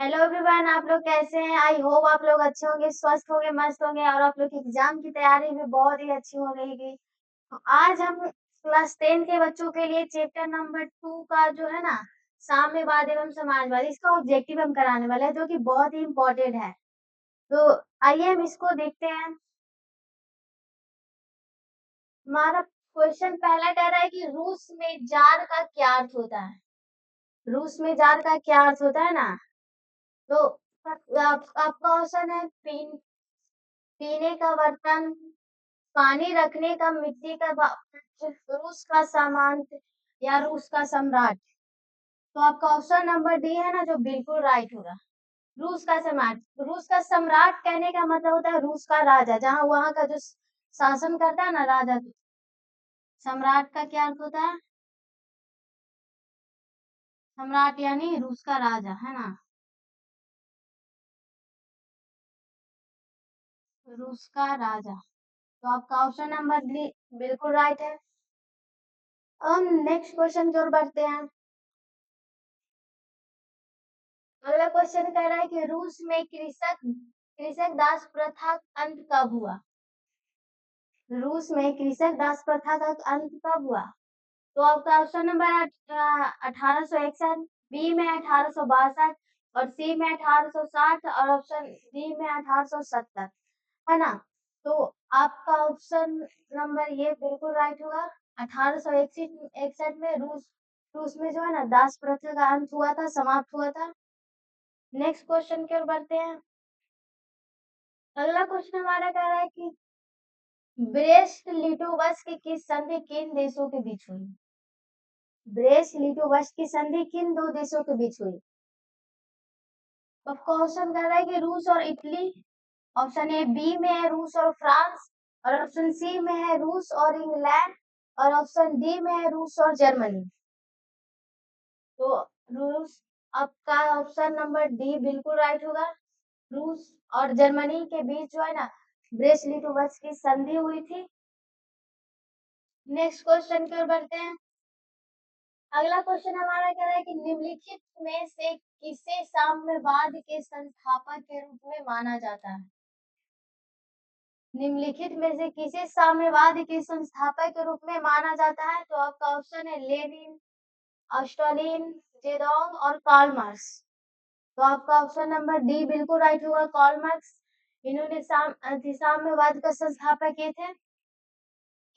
Hello everyone, आप लोग कैसे हैं? आई होप आप लोग अच्छे होंगे, स्वस्थ होंगे, मस्त होंगे और आप लोग की एग्जाम की तैयारी भी बहुत ही अच्छी हो रहेगी। तो आज हम क्लास 10 के बच्चों के लिए चैप्टर नंबर 2 का जो है ना, साम्यवाद एवं समाजवाद, इसका ऑब्जेक्टिव हम कराने वाले हैं जो कि बहुत ही इम्पोर्टेंट है। तो आइए हम इसको देखते हैं। हमारा क्वेश्चन पहला कह रहा है कि रूस में जार का क्या अर्थ होता है। रूस में जार का क्या अर्थ होता है ना, तो आपका ऑप्शन है पीने का बर्तन, पानी रखने का मिट्टी का रूस का सामान या रूस का सम्राट। तो आपका ऑप्शन नंबर डी है ना, जो बिल्कुल राइट होगा। रूस का सम्राट, रूस का सम्राट कहने का मतलब होता है रूस का राजा, जहाँ वहां का जो शासन करता है ना राजा। सम्राट का क्या अर्थ होता है? सम्राट यानी रूस का राजा, है ना। रूस का राजा। तो आपका ऑप्शन नंबर डी बिल्कुल राइट है। अब हम नेक्स्ट क्वेश्चन की ओर बढ़ते हैं। अगला क्वेश्चन कह रहा है कि रूस में कृषक कृषक दास प्रथा अंत कब हुआ। रूस में कृषक दास प्रथा का अंत कब हुआ? तो आपका ऑप्शन नंबर 1861, बी में 1862 और सी में 1860 और ऑप्शन डी में 1870, है ना। तो आपका ऑप्शन नंबर ये बिल्कुल राइट होगा। 1861 में रूस रूस में जो है ना दास प्रथा का अंत हुआ था, समाप्त हुआ था। नेक्स्ट क्वेश्चन की ओर बढ़ते हैं। अगला क्वेश्चन हमारा कह रहा है कि ब्रेस्ट लिटोवस्क की संधि किन देशों के बीच हुई। ब्रेस्ट लिटोवस्क की संधि किन दो देशों के बीच हुई? आपका ऑप्शन कह रहा है कि रूस और इटली, ऑप्शन ए बी में है रूस और फ्रांस, और ऑप्शन सी में है रूस और इंग्लैंड, और ऑप्शन डी में है रूस और जर्मनी। तो रूस, आपका ऑप्शन नंबर डी बिल्कुल राइट होगा। रूस और जर्मनी के बीच जो है ना ब्रेस्ट लिटोवस्क की संधि हुई थी। नेक्स्ट क्वेश्चन की ओर बढ़ते हैं। अगला क्वेश्चन हमारा कह रहा है कि निम्नलिखित में से किसे साम्यवाद के संस्थापक के रूप में माना जाता है। निम्नलिखित में से किसे साम्यवाद के संस्थापक के रूप में माना जाता है? तो आपका ऑप्शन है लेनिन, स्टालिन, जेडोंग और कार्ल मार्क्स। तो आपका ऑप्शन नंबर डी बिल्कुल राइट होगा, कार्ल मार्क्स। इन्होंने साम्यवाद का संस्थापक ये थे।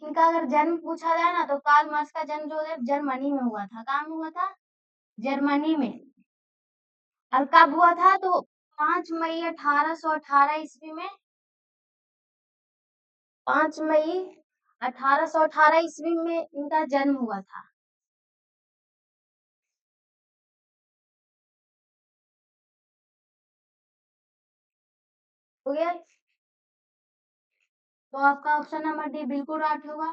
इनका अगर जन्म पूछा जाए ना, तो कार्ल मार्क्स का जन्म जो है जर्मनी में हुआ था। कहाँ में हुआ था? जर्मनी में। और कब हुआ था? तो 5 मई 1818 ईस्वी में। 5 मई 1818 ईस्वी में इनका जन्म हुआ था। हो गया। तो आपका ऑप्शन नंबर डी बिल्कुल राइट होगा।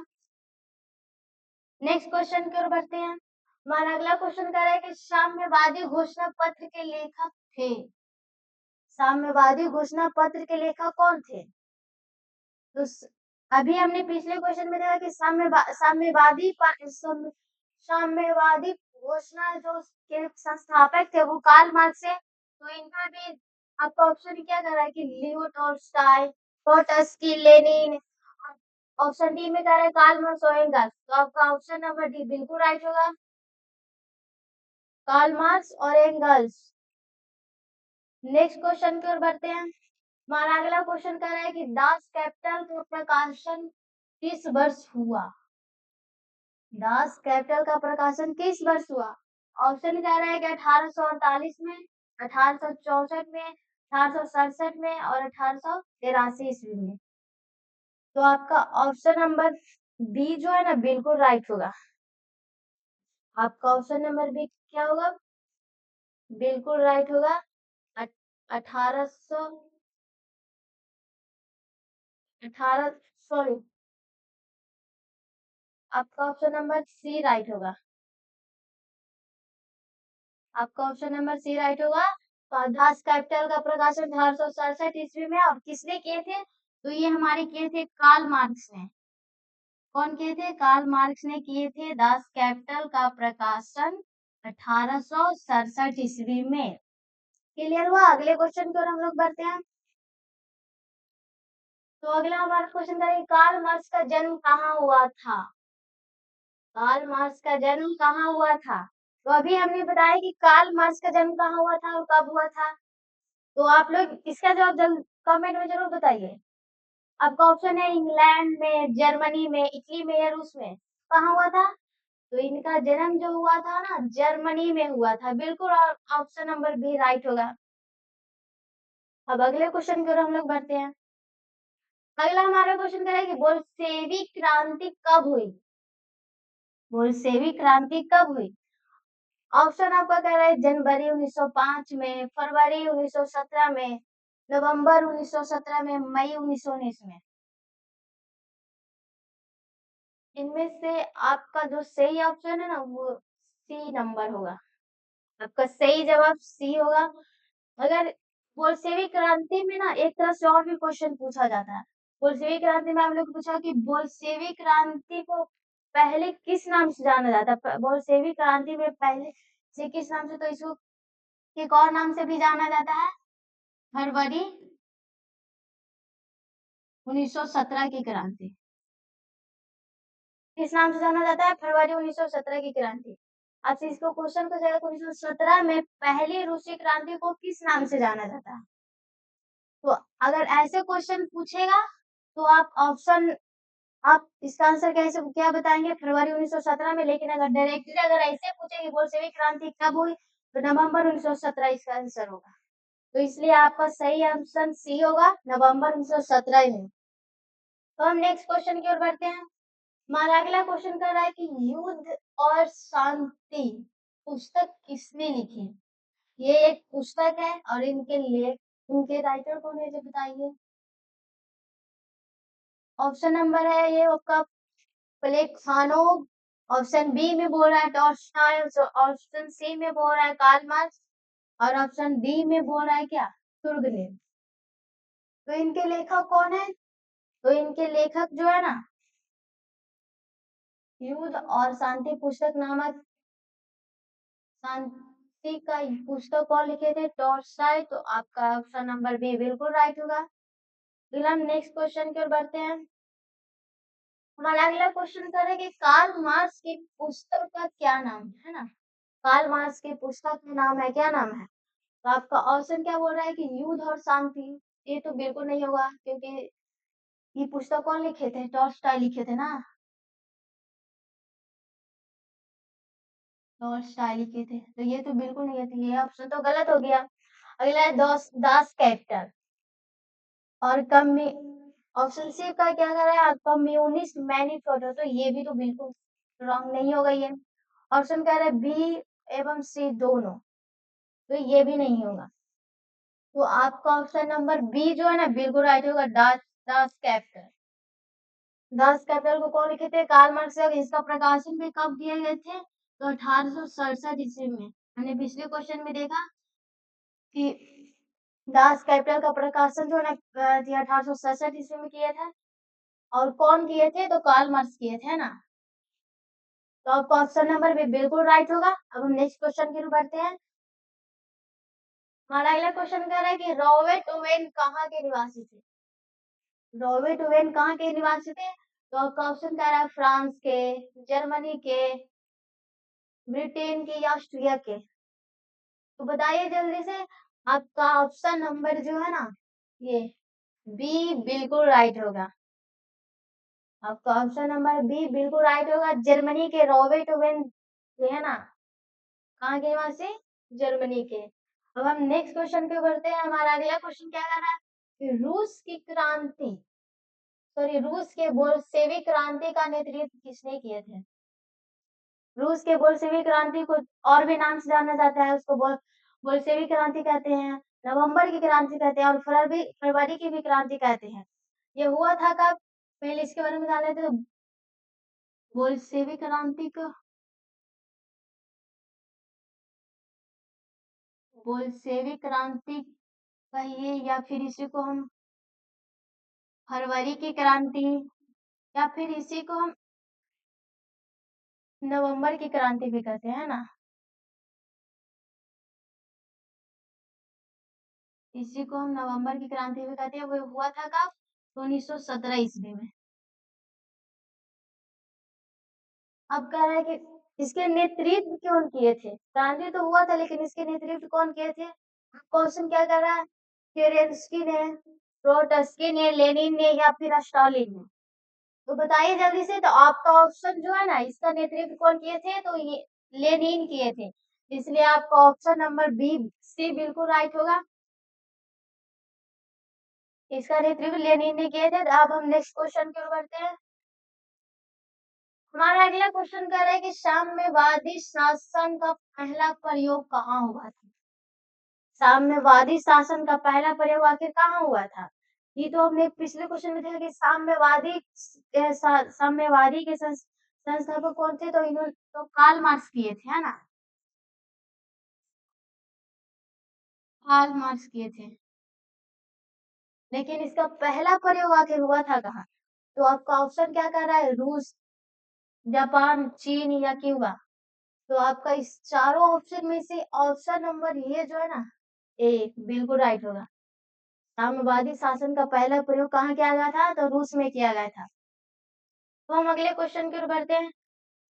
नेक्स्ट क्वेश्चन की ओर बढ़ते हैं। हमारा अगला क्वेश्चन कह रहा है कि साम्यवादी घोषणा पत्र के लेखक थे। साम्यवादी घोषणा पत्र के लेखक कौन थे? तो अभी हमने पिछले क्वेश्चन में देखा कि साम्यवादी घोषणा जो के संस्थापक थे वो कार्ल मार्क्स है। तो इनका भी आपका ऑप्शन क्या कर रहा है कि Leo Tolstoy, Trotsky, Lenin. Option D में कह रहा है कार्ल मार्क्स और एंगल्स। तो आपका ऑप्शन नंबर डी बिल्कुल राइट होगा, कार्ल मार्क्स और एंगल्स। नेक्स्ट क्वेश्चन की ओर बढ़ते हैं। हमारा अगला क्वेश्चन कह रहा है कि दास कैपिटल का प्रकाशन किस वर्ष हुआ। दास कैपिटल का प्रकाशन किस वर्ष हुआ? ऑप्शन कह रहा है कि 1848 में, 1864 में, 1867 में और 1883 ईस्वी में। तो आपका ऑप्शन नंबर बी जो है ना बिल्कुल राइट होगा। आपका ऑप्शन नंबर बी क्या होगा? बिल्कुल राइट होगा। 1800 18 सॉरी, आपका ऑप्शन नंबर सी राइट होगा। आपका ऑप्शन नंबर सी राइट होगा। तो दास कैपिटल का प्रकाशन 1867 ईस्वी में, और किसने किए थे? तो ये हमारे किए थे कार्ल मार्क्स ने। कौन किए थे? कार्ल मार्क्स ने किए थे दास कैपिटल का प्रकाशन 1867 ईस्वी में। क्लियर हुआ? अगले क्वेश्चन की ओर हम लोग बढ़ते हैं। तो अगला हमारा क्वेश्चन करेंगे, कार्ल मार्क्स का जन्म कहाँ हुआ था? कार्ल मार्क्स का जन्म कहाँ हुआ था? तो अभी हमने बताया कि कार्ल मार्क्स का जन्म कहाँ हुआ था और कब हुआ था। तो आप लोग इसका जवाब जल्द कमेंट में जरूर बताइए। आपका ऑप्शन है इंग्लैंड में, जर्मनी में, इटली में या रूस में। कहाँ हुआ था? तो इनका जन्म जो हुआ था ना, जर्मनी में हुआ था, बिल्कुल। और ऑप्शन नंबर बी राइट होगा। अब अगले क्वेश्चन की ओर हम लोग बढ़ते हैं। अगला हमारा क्वेश्चन क्या है कि बोल्शेविक क्रांति कब हुई? बोल्शेविक क्रांति कब हुई? ऑप्शन आपका कह रहा है जनवरी 1905 में, फरवरी 1917 में, नवंबर 1917 में, मई 1919 में। इनमें से आपका जो सही ऑप्शन है ना, वो सी नंबर होगा। आपका सही जवाब सी होगा। अगर बोल्शेविक क्रांति में ना एक तरह से और भी क्वेश्चन पूछा जाता है। बोल्शेविक क्रांति में हम लोग पूछा कि बोल्शेविक क्रांति को पहले किस नाम से जाना जाता है? बोल्शेविक क्रांति में पहले से किस नाम से, तो इसको एक और नाम से भी जाना जाता है, फरवरी 1917 की क्रांति। किस नाम से जाना जाता है? फरवरी 1917 की क्रांति। आपसे इसको क्वेश्चन को जाएगा 1917 में पहली रूसी क्रांति को किस नाम से जाना जाता है? तो अगर ऐसे क्वेश्चन पूछेगा तो आप ऑप्शन, आप इसका आंसर कैसे क्या बताएंगे? फरवरी 1917 में। लेकिन अगर डायरेक्टली अगर ऐसे पूछे कि बोल्शेविक क्रांति कब हुई, तो नवंबर 1917 इसका आंसर होगा। तो इसलिए आपका सही ऑप्शन सी होगा, नवंबर 1917 में। तो हम नेक्स्ट क्वेश्चन की ओर बढ़ते हैं। हमारा अगला क्वेश्चन कर रहा है कि युद्ध और शांति पुस्तक किसने लिखी? ये एक पुस्तक है और इनके राइटर कौन है, जो बताइए। ऑप्शन नंबर है ये आपका प्लेखानोव, ऑप्शन बी में बोल रहा है टॉल्स्टॉय, ऑप्शन सी में बोल रहा है कार्ल मार्क्स, और ऑप्शन डी में बोल रहा है क्या, तुर्गेनेव। तो इनके लेखक कौन है? तो इनके लेखक जो है ना, युद्ध और शांति पुस्तक नामक शांति का पुस्तक कौन लिखे थे? टॉल्स्टॉय। तो आपका ऑप्शन नंबर बी बिल्कुल राइट होगा। फिर हम नेक्स्ट क्वेश्चन की ओर बढ़ते हैं। हमारा अगला क्वेश्चन कर रहे हैं कि कार्ल मार्क्स की पुस्तक का क्या नाम है ना? कार्ल मार्क्स की पुस्तक का नाम है, क्या नाम है? तो आपका ऑप्शन क्या बोल रहा है कि युद्ध और शांति। ये तो बिल्कुल नहीं होगा, क्योंकि ये पुस्तक कौन लिखे थे? टॉल्स्टॉय लिखे थे ना, टॉल्स्टॉय लिखे थे। तो ये तो बिल्कुल नहीं है, तो ये ऑप्शन तो गलत हो गया। अगला है दास कैपिटल और कम्मी, ऑप्शन सी का क्या कर रहा है? Communist manifesto. तो ये भी तो बिल्कुल रॉन्ग नहीं होगा ये। ऑप्शन कह रहा है बी एवं सी दोनों। तो ये भी नहीं होगा। तो आपका ऑप्शन नंबर बी जो है ना, बिल्कुल राइट होगा, दास कैपिटल। दास कैपिटल को कौन लिखे थे? Karl Marx. इसका प्रकाशन भी कब किए गए थे? तो 1867 ईस्वी में। हमने पिछले क्वेश्चन में देखा कि दास कैपिटल का प्रकाशन जो है ना 1867 ईस्वी में किया था। और कौन किए थे? तो कार्ल मार्क्स किए थे ना। तो आपका ऑप्शन नंबर भी बिल्कुल राइट होगा। अब हम नेक्स्ट क्वेश्चन की ओर बढ़ते हैं। हमारा अगला क्वेश्चन कह रहा है कि रॉबर्ट ओवेन कहाँ के निवासी थे? रॉबर्ट ओवेन कहाँ के निवासी थे? तो आपका ऑप्शन कह रहा है फ्रांस के, जर्मनी के, ब्रिटेन के या ऑस्ट्रिया के। तो बताइए जल्दी से। आपका ऑप्शन नंबर जो है ना, ये बी बिल्कुल राइट होगा। आपका ऑप्शन नंबर बी बिल्कुल राइट होगा। जर्मनी के रॉबर्ट ओवेन जो है ना, कहाँ के निवासी? जर्मनी के। अब हम नेक्स्ट क्वेश्चन पे बढ़ते हैं। हमारा अगला क्वेश्चन क्या कर रहा है कि रूस की क्रांति, सॉरी, रूस के बोल्शेविक क्रांति का नेतृत्व किसने किए थे? रूस के बोल्शेविक क्रांति को और भी नाम से जाना जाता है, उसको बोल्शेविक क्रांति कहते हैं, नवंबर की क्रांति कहते हैं, और फरवरी की भी क्रांति कहते हैं। ये हुआ था कब? पहले इसके बारे में जान लेते हैं। तो बोल्शेविक क्रांति को, बोल्शेविक क्रांति कहिए या फिर इसी को हम फरवरी की क्रांति, या फिर इसी को हम नवंबर की क्रांति भी कहते हैं ना। इसी को हम नवंबर की क्रांति भी कहते हैं। वो हुआ था कब? 1917 ईस्वी में। अब कह रहा है कि इसके नेतृत्व कौन किए थे? क्रांति तो हुआ था लेकिन इसके नेतृत्व कौन किए थे? क्वेश्चन क्या कर रहा है? केरेंस्की ने, ट्रोट्स्की ने, लेनिन ने या फिर स्टालिन ने? तो बताइए जल्दी से। तो आपका ऑप्शन जो है ना, इसका नेतृत्व कौन किए थे? तो ये लेनिन किए थे। इसलिए आपका ऑप्शन नंबर बी सी बिल्कुल राइट होगा। इसका नेतृत्व लेनिन ने किए थे। तो अब हम नेक्स्ट क्वेश्चन की ओर बढ़ते हैं। हमारा अगला क्वेश्चन कह रहा है कि साम्यवादी शासन का पहला प्रयोग कहाँ हुआ था? साम्यवादी शासन का पहला प्रयोग आखिर कहाँ हुआ था? ये तो हमने पिछले क्वेश्चन में देखा कि साम्यवादी के संस्थापक कौन थे? तो इन्होंने तो कार्ल मार्क्स किए थे, है ना? कार्ल मार्क्स किए थे। लेकिन इसका पहला प्रयोग आखिर हुआ था कहाँ? तो आपका ऑप्शन क्या कर रहा है? रूस, जापान, चीन या क्यूबा? तो आपका इस चारों ऑप्शन में से ऑप्शन नंबर ये जो है ना, ए बिल्कुल राइट होगा। साम्यवादी शासन का पहला प्रयोग कहाँ किया गया था? तो रूस में किया गया था। तो हम अगले क्वेश्चन की ओर बढ़ते हैं।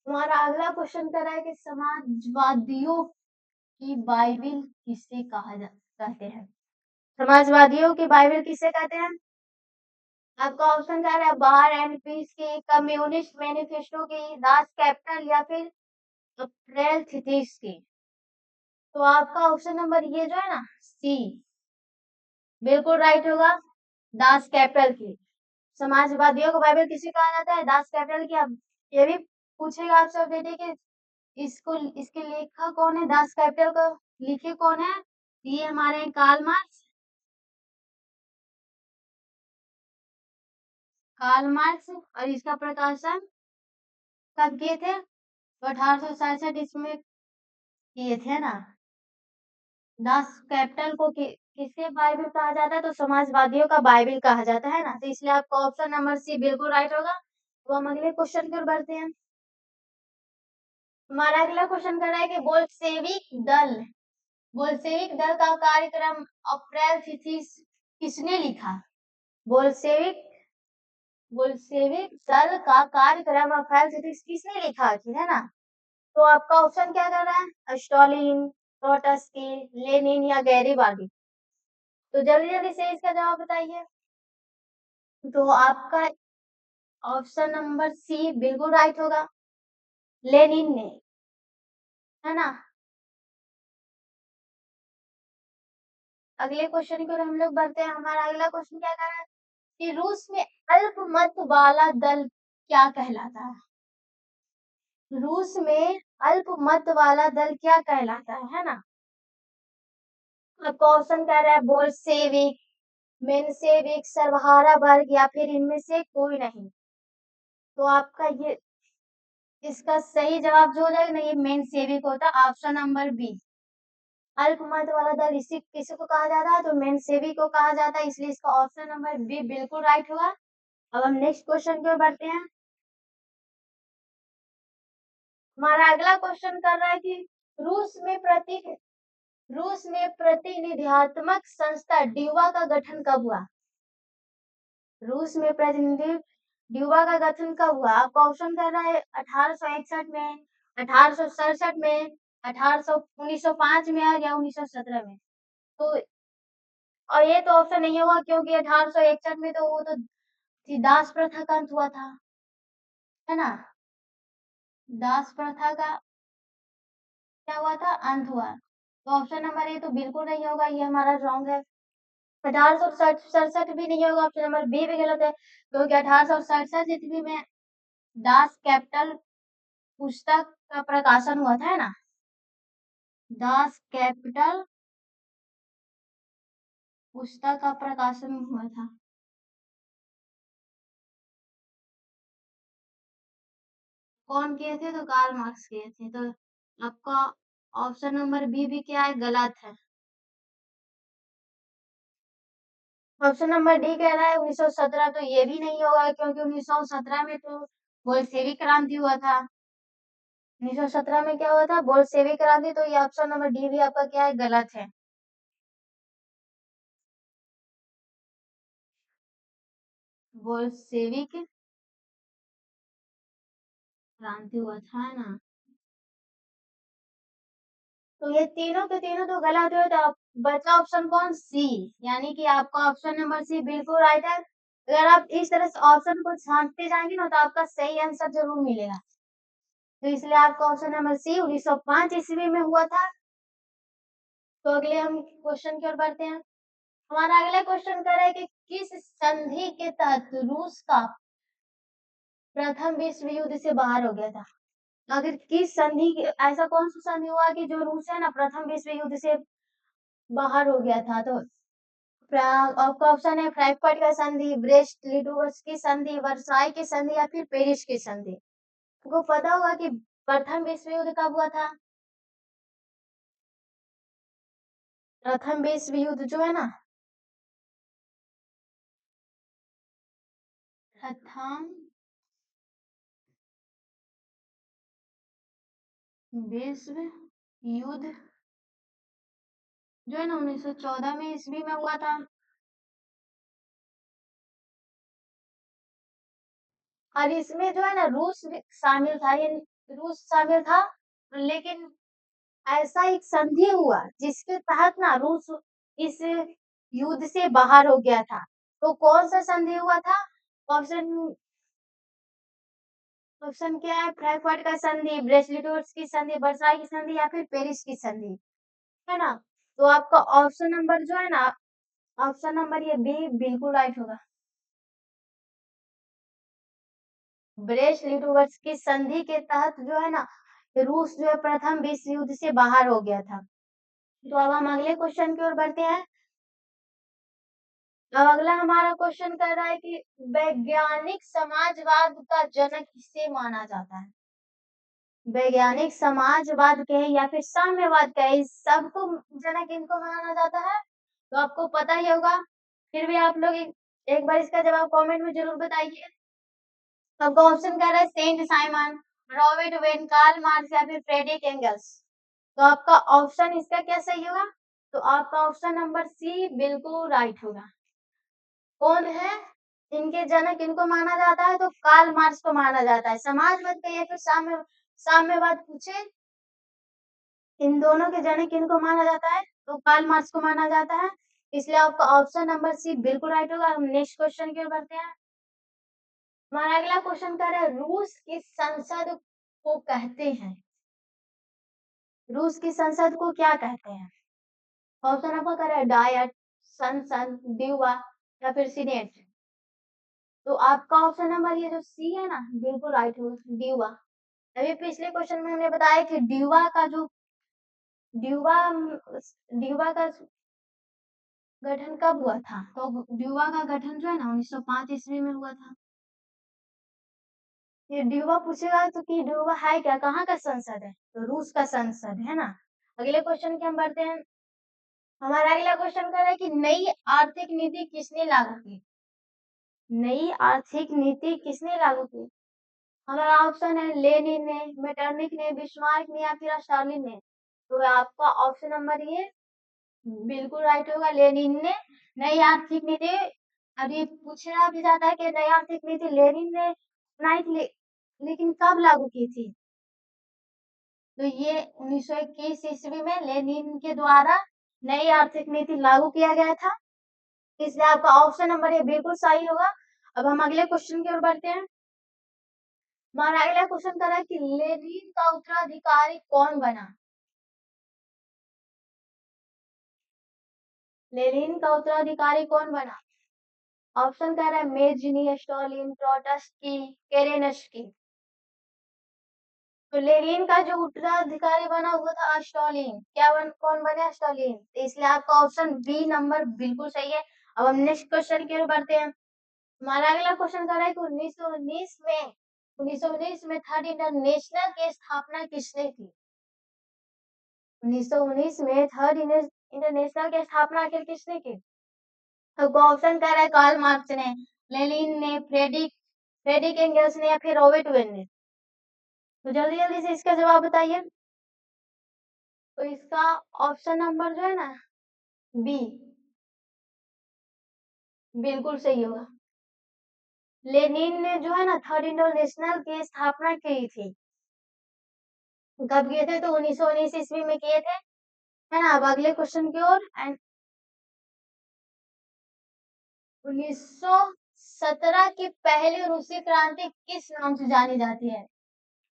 हमारा अगला क्वेश्चन कर रहा है कि समाजवादियों की बाइबिल किसे कहते हैं? समाजवादियों की बाइबिल किसे कहते हैं? आपका ऑप्शन क्या है? बार एंड पीस की, कम्युनिस्ट मैनिफेस्टो की, दास कैपिटल या फिर अप्रैल थीसिस की? तो आपका ऑप्शन नंबर ये जो है ना, सी बिल्कुल राइट होगा। दास कैपिटल की। समाजवादियों को बाइबल किसे कहा जाता है? दास कैपिटल की। अब ये भी पूछेगा आपसे अपडेट कि इसको, इसके लेखक कौन है? दास कैपिटल को लिखे कौन है? ये हमारे हैं कार्ल मार्क्स। Karl Marx. और इसका प्रकाशन कब किए थे? तो 1867 इसमें किए थे ना। दास कैपिटल को किसके बाइबिल कहा जाता है? तो समाजवादियों का बाइबिल कहा जाता है ना। तो इसलिए आपका ऑप्शन नंबर सी बिल्कुल राइट होगा। तो हम अगले क्वेश्चन की ओर बढ़ते हैं। हमारा अगला क्वेश्चन कर रहा है कि बोल्शेविक दल का कार्यक्रम अप्रैल थीसिस किसने लिखा? बोल्शेविक बोल्शेविक दल का कार्यक्रम अप्रैल थीसिस किसने लिखा आखिर, है ना? तो आपका ऑप्शन क्या कर रहा है? स्टालिन, ट्रोट्स्की, लेनिन या गैरीबाल्दी? तो जल्दी जल्दी से इसका जवाब बताइए। तो आपका ऑप्शन नंबर सी बिल्कुल राइट होगा। लेनिन ने, है ना? अगले क्वेश्चन की ओर हम लोग बढ़ते हैं। हमारा अगला क्वेश्चन क्या कर रहा है कि रूस में अल्पमत वाला दल क्या कहलाता है? रूस में अल्पमत वाला दल क्या कहलाता है ना? आपका ऑप्शन कह रहा है बोल्शेविक, मेंशेविक, सर्वहारा वर्ग या फिर इनमें से कोई नहीं? तो आपका ये, इसका सही जवाब जो हो जाएगा ना, ये मेंशेविक होता है। Option number B. अल्पमत वाला दल इसी किसी को कहा जाता है? तो मेंशेविक को कहा जाता है। इसलिए इसका ऑप्शन नंबर बी बिल्कुल राइट होगा। अब हम नेक्स्ट क्वेश्चन की ओर बढ़ते हैं। हमारा अगला क्वेश्चन कर रहा है कि रूस में प्रति रूस में प्रतिनिधित्वात्मक संस्था ड्यूमा का गठन कब हुआ? रूस में प्रतिनिधि ड्यूमा का गठन कब हुआ? आपका ऑप्शन कर रहा है 1861 में, 1867 में, 1905 में या 1917 में? तो और ये तो ऑप्शन नहीं होगा क्योंकि 1861 में तो वो तो दास प्रथा का अंत हुआ था, है ना? दास प्रथा का क्या हुआ था? अंत हुआ। तो ऑप्शन नंबर ए तो बिल्कुल नहीं होगा, ये हमारा रॉन्ग है। 1867 भी नहीं होगा, ऑप्शन नंबर बी भी गलत है क्योंकि 1867 ईस्वी में दास कैपिटल पुस्तक का प्रकाशन हुआ था, है ना? दास कैपिटल पुस्तक का प्रकाशन हुआ था। कौन किए थे? तो कार्ल मार्क्स किए थे। तो आपका ऑप्शन नंबर बी भी क्या है? गलत है। ऑप्शन नंबर डी कह रहा है 1917। तो ये भी नहीं होगा क्योंकि 1917 में तो बोल्शेविक क्रांति हुआ था। 1917 में क्या हुआ था? बोल्शेविक क्रांति। तो ये ऑप्शन नंबर डी भी आपका क्या है? गलत है। बोल्शेविक क्रांति हुआ था ना। तो ये तीनों के तीनों तो गलत हुए, तो बचा ऑप्शन कौन? सी। यानी कि आपका ऑप्शन नंबर सी बिल्कुल राइट है। अगर आप इस तरह से ऑप्शन को छांटते जाएंगे ना तो आपका सही आंसर जरूर मिलेगा। तो इसलिए आपका ऑप्शन नंबर सी 1905 ईस्वी में हुआ था। तो अगले हम क्वेश्चन की ओर बढ़ते हैं। हमारा अगला क्वेश्चन कर रहा है कि किस संधि के तहत रूस का प्रथम विश्व युद्ध से बाहर हो गया था? अगर किस संधि ऐसा कौन सा संधि हुआ कि जो रूस है ना प्रथम विश्व युद्ध से बाहर हो गया था? तो आपका ऑप्शन है फ्रैंकफर्ट का संधि, ब्रेस्ट लिटोवस्क की संधि, वर्साई की संधि या फिर पेरिस की संधि। आपको पता होगा कि प्रथम विश्व युद्ध कब हुआ था? प्रथम विश्व युद्ध जो है ना, प्रथम विश्व युद्ध जो है ना 1914 में ईस्वी में हुआ था। और इसमें जो है ना रूस भी शामिल था, ये रूस शामिल था। लेकिन ऐसा एक संधि हुआ जिसके तहत ना रूस इस युद्ध से बाहर हो गया था। तो कौन सा संधि हुआ था? ऑप्शन ऑप्शन क्या है? फ्रैंकफर्ट का संधि, ब्रेस्ट-लिटोव्स्क की संधि, वर्साई की संधि या फिर पेरिस की संधि, है ना? तो आपका ऑप्शन नंबर जो है ना, ऑप्शन नंबर ये बी बिल्कुल राइट होगा। ब्रेस्ट-लिटोव्स्क की संधि के तहत जो है ना रूस जो है प्रथम विश्व युद्ध से बाहर हो गया था। तो अब हम अगले क्वेश्चन की ओर बढ़ते हैं। अब अगला हमारा क्वेश्चन कर रहा है कि वैज्ञानिक समाजवाद का जनक किसे माना जाता है? वैज्ञानिक समाजवाद कहे या फिर साम्यवाद कहे, इस सबको जनक इनको माना जाता है। तो आपको पता ही होगा, फिर भी आप लोग एक बार इसका जवाब कमेंट में जरूर बताइए। आपका ऑप्शन कह रहा है Saint Simon, Robert Owen, Karl Marx या फिर फ्रेडरिक एंगल्स। तो आपका ऑप्शन इसका क्या सही होगा? तो आपका ऑप्शन नंबर सी बिल्कुल राइट होगा। कौन है इनके जनक, इनको माना जाता है? तो कार्ल मार्क्स को माना जाता है। समाजवाद का या फिर साम्यवाद पूछे, इन दोनों के जनक किनको माना जाता है? तो कार्ल मार्क्स को माना जाता है। इसलिए आपका ऑप्शन नंबर सी बिल्कुल राइट होगा। हम नेक्स्ट क्वेश्चन की ओर बढ़ते हैं। हमारा अगला क्वेश्चन कर रहा है रूस की संसद को कहते हैं, रूस की संसद को क्या कहते हैं? ऑप्शन आपका कर रहा है डायट, संसद, दीवा या फिर सीनेट। तो आपका ऑप्शन नंबर ये जो सी है ना बिल्कुल राइट होगा, दीवा। अभी पिछले क्वेश्चन में हमने बताया कि ड्यूवा का जो ड्यूवा ड्यूवा का गठन कब हुआ था? तो ड्यूवा का गठन जो है ना 1905 ईस्वी में हुआ था। ये ड्यूवा पूछेगा तो कि ड्यूवा है क्या, कहाँ का संसद है? तो रूस का संसद है ना। अगले क्वेश्चन की हम बढ़ते हैं। हमारा अगला क्वेश्चन कर रहा है कि नई आर्थिक नीति किसने लागू की? नई आर्थिक नीति किसने लागू की? हमारा ऑप्शन है लेनिन ने, मेटरनिक ने, बिस्मार्क ने या फिर स्टालिन ने। तो आपका ऑप्शन नंबर ये बिल्कुल राइट होगा, लेनिन ने नई आर्थिक नीति। अभी पूछा भी जाता है कि नई आर्थिक नीति लेनिन ने बनाई थी, लेकिन कब लागू की थी? तो ये 1921 ईस्वी में लेनिन के द्वारा नई आर्थिक नीति लागू किया गया था। इसलिए आपका ऑप्शन नंबर ये बिल्कुल सही होगा। अब हम अगले क्वेश्चन की ओर बढ़ते हैं। हमारा अगला क्वेश्चन कर रहा है कि लेनिन का उत्तराधिकारी कौन बना? लेनिन का उत्तराधिकारी कौन बना? ऑप्शन कह रहा है मेजनी, स्टालिन, ट्रोट्स्की, केरेन्स्की। तो लेनिन का जो उत्तराधिकारी बना हुआ था स्टालिन। कौन बने? स्टालिन। तो इसलिए आपका ऑप्शन बी नंबर बिल्कुल सही है। अब हम नेक्स्ट क्वेश्चन की ओर बढ़ते हैं। हमारा अगला क्वेश्चन कर रहा है कि 1919 में थर्ड इंटरनेशनल की स्थापना किसने की? 1919 में थर्ड इंटरनेशनल की स्थापना आखिर किसने की? तो ऑप्शन कह रहा है कार्ल मार्क्स ने, लेनिन ने, फ्रेडरिक एंगल्स ने या फिर रॉबर्ट वेन ने। तो जल्दी जल्दी से इसका जवाब बताइए। तो इसका ऑप्शन नंबर जो है ना बी बिल्कुल सही होगा। लेनिन ने जो है ना थर्ड इंटरनेशनल की स्थापना की थी। कब किए थे? तो 1919 ईस्वी में किए थे, है ना। अब अगले क्वेश्चन की ओर। एंड 1917 की पहली रूसी क्रांति किस नाम से जानी जाती है?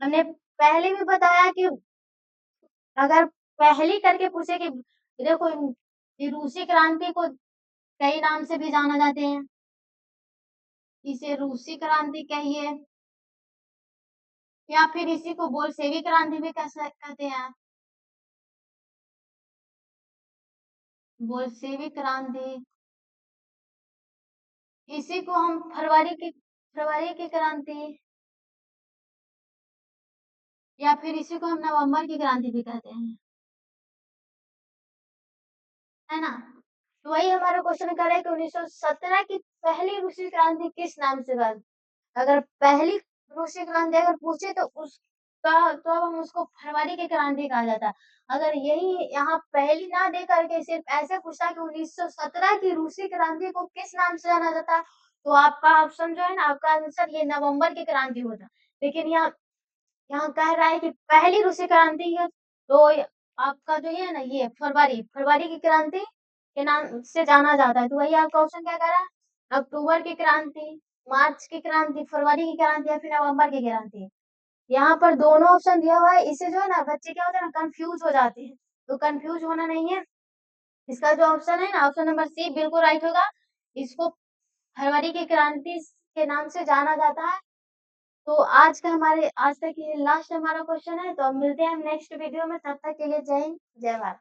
हमने पहले भी बताया कि अगर पहली करके पूछे कि देखो, ये रूसी क्रांति को कई नाम से भी जाना जाते हैं। इसे रूसी क्रांति कहिए या फिर इसी को बोल्शेविक क्रांति भी कहते हैं। बोल्शेविक क्रांति, इसी को हम फरवरी की क्रांति, या फिर इसी को हम नवंबर की क्रांति भी कहते हैं, है ना। तो वही हमारा क्वेश्चन कर रहा है कि 1917 की पहली रूसी क्रांति किस नाम से बात। अगर पहली रूसी क्रांति अगर पूछे तो उसका तो अब हम उसको फरवरी की क्रांति कहा जाता है। अगर यही यहाँ पहली ना दे करके सिर्फ ऐसे पूछा कि 1917 की रूसी क्रांति को किस नाम से जाना जाता, तो आपका ऑप्शन जो है ना, आपका आंसर ये नवंबर की क्रांति होता। लेकिन यहाँ यहाँ कह रहा है कि पहली रूसी क्रांति है, तो आपका जो ये है ना, ये फरवरी की क्रांति के नाम से जाना जाता है। तो वही आपका ऑप्शन क्या कह रहा है? अक्टूबर की क्रांति, मार्च की क्रांति, फरवरी की क्रांति या फिर नवंबर की क्रांति। यहाँ पर दोनों ऑप्शन दिया हुआ है। इससे जो है ना बच्चे क्या होते हैं ना, कंफ्यूज हो जाते हैं। तो कंफ्यूज होना नहीं है। इसका जो ऑप्शन है ना, ऑप्शन नंबर सी बिल्कुल राइट होगा। इसको फरवरी की क्रांति के नाम से जाना जाता है। तो आज तक ये लास्ट हमारा क्वेश्चन है। तो अब मिलते हैं हम नेक्स्ट वीडियो में। तब तक के लिए जय हिंद, जय भारत।